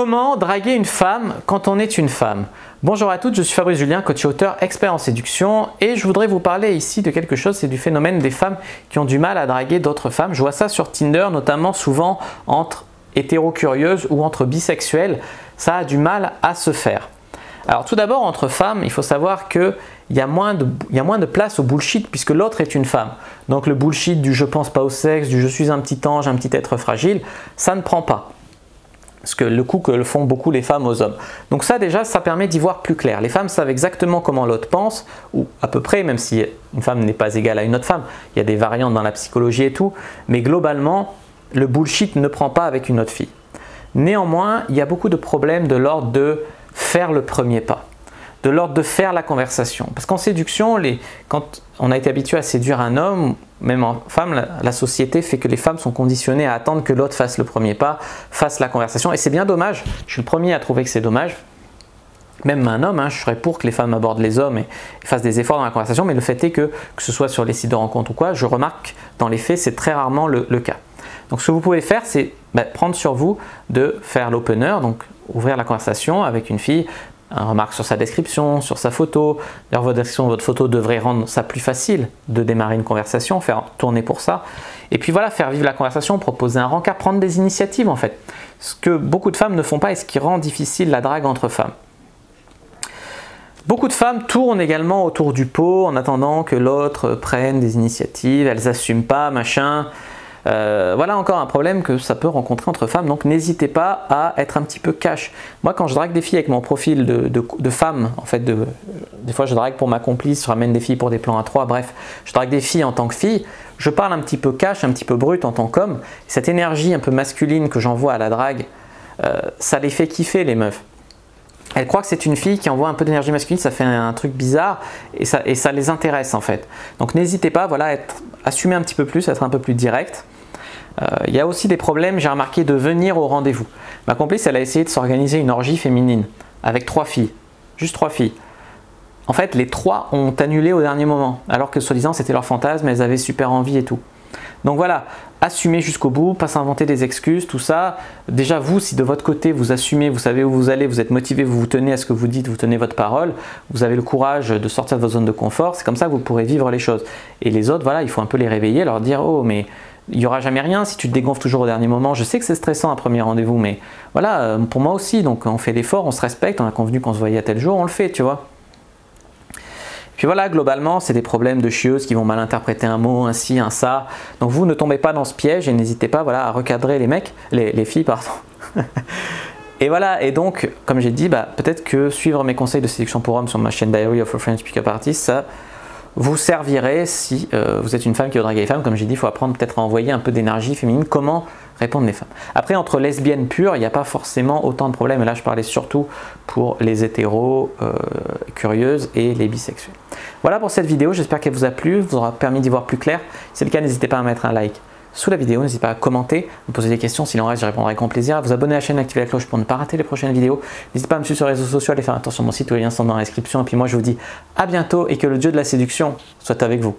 Comment draguer une femme quand on est une femme? Bonjour à toutes, je suis Fabrice Julien, coach et auteur expert en séduction et je voudrais vous parler ici de quelque chose, c'est du phénomène des femmes qui ont du mal à draguer d'autres femmes. Je vois ça sur Tinder, notamment souvent entre hétéro-curieuses ou entre bisexuels, ça a du mal à se faire. Alors tout d'abord, entre femmes, il faut savoir qu'il y a moins de place au bullshit puisque l'autre est une femme. Donc le bullshit du je pense pas au sexe, du je suis un petit ange, un petit être fragile, ça ne prend pas. Parce que le coup que le font beaucoup les femmes aux hommes. Donc ça déjà, ça permet d'y voir plus clair. Les femmes savent exactement comment l'autre pense, ou à peu près, même si une femme n'est pas égale à une autre femme. Il y a des variantes dans la psychologie et tout, mais globalement, le bullshit ne prend pas avec une autre fille. Néanmoins, il y a beaucoup de problèmes de l'ordre de faire le premier pas, de l'ordre de faire la conversation. Parce qu'en séduction, quand on a été habitué à séduire un homme, même en femme, la société fait que les femmes sont conditionnées à attendre que l'autre fasse le premier pas, fasse la conversation. Et c'est bien dommage, je suis le premier à trouver que c'est dommage. Même un homme, je serais pour que les femmes abordent les hommes et fassent des efforts dans la conversation, mais le fait est que ce soit sur les sites de rencontres ou quoi, je remarque dans les faits, c'est très rarement le cas. Donc ce que vous pouvez faire, c'est prendre sur vous de faire l'opener, donc ouvrir la conversation avec une fille, une remarque sur sa description, sur sa photo. D'ailleurs, votre description, votre photo devrait rendre ça plus facile de démarrer une conversation, faire tourner pour ça. Et puis voilà, faire vivre la conversation, proposer un rencard, prendre des initiatives en fait. Ce que beaucoup de femmes ne font pas et ce qui rend difficile la drague entre femmes. Beaucoup de femmes tournent également autour du pot en attendant que l'autre prenne des initiatives, elles n'assument pas, machin. Voilà encore un problème que ça peut rencontrer entre femmes, donc n'hésitez pas à être un petit peu cash. Moi quand je drague des filles avec mon profil de femme, en fait, des fois je drague pour ma complice, je ramène des filles pour des plans à trois, bref, je drague des filles en tant que fille, je parle un petit peu cash, un petit peu brut en tant qu'homme. Cette énergie un peu masculine que j'envoie à la drague, ça les fait kiffer les meufs. Elles croient que c'est une fille qui envoie un peu d'énergie masculine, ça fait un truc bizarre et ça les intéresse en fait. Donc n'hésitez pas, voilà, assumer un petit peu plus, être un peu plus direct. Il y a aussi des problèmes, j'ai remarqué, de venir au rendez-vous. Ma complice, elle a essayé de s'organiser une orgie féminine avec 3 filles, juste 3 filles. En fait, les 3 ont annulé au dernier moment, alors que soi-disant c'était leur fantasme, elles avaient super envie et tout. Donc voilà, assumez jusqu'au bout, pas s'inventer des excuses, tout ça. Déjà vous, si de votre côté vous assumez, vous savez où vous allez, vous êtes motivé, vous vous tenez à ce que vous dites, vous tenez votre parole, vous avez le courage de sortir de votre zone de confort, c'est comme ça que vous pourrez vivre les choses. Et les autres, voilà, il faut un peu les réveiller, leur dire « Oh, mais il n'y aura jamais rien si tu te dégonfles toujours au dernier moment. Je sais que c'est stressant un premier rendez-vous, mais voilà, pour moi aussi, donc on fait l'effort, on se respecte, on a convenu qu'on se voyait à tel jour, on le fait, tu vois. » Puis voilà, globalement, c'est des problèmes de chieuses qui vont mal interpréter un mot, un ci, un ça. Donc vous ne tombez pas dans ce piège et n'hésitez pas, voilà, à recadrer les filles, pardon. Et voilà, et donc, comme j'ai dit, peut-être que suivre mes conseils de séduction pour hommes sur ma chaîne Diary of a French Pick-up Artist, ça vous servirait si vous êtes une femme qui veut draguer les femmes. Comme j'ai dit, il faut apprendre peut-être à envoyer un peu d'énergie féminine. Comment répondre les femmes? Après, entre lesbiennes pures, il n'y a pas forcément autant de problèmes. Et là, je parlais surtout pour les hétéros curieuses et les bisexuels. Voilà pour cette vidéo. J'espère qu'elle vous a plu, vous aura permis d'y voir plus clair. Si c'est le cas, n'hésitez pas à mettre un like sous la vidéo. N'hésitez pas à commenter, me poser des questions. S'il en reste, je répondrai avec grand plaisir. À vous abonner à la chaîne, activer la cloche pour ne pas rater les prochaines vidéos. N'hésitez pas à me suivre sur les réseaux sociaux, à aller faire un tour sur mon site, tous les liens sont dans la description. Et puis moi, je vous dis à bientôt et que le dieu de la séduction soit avec vous.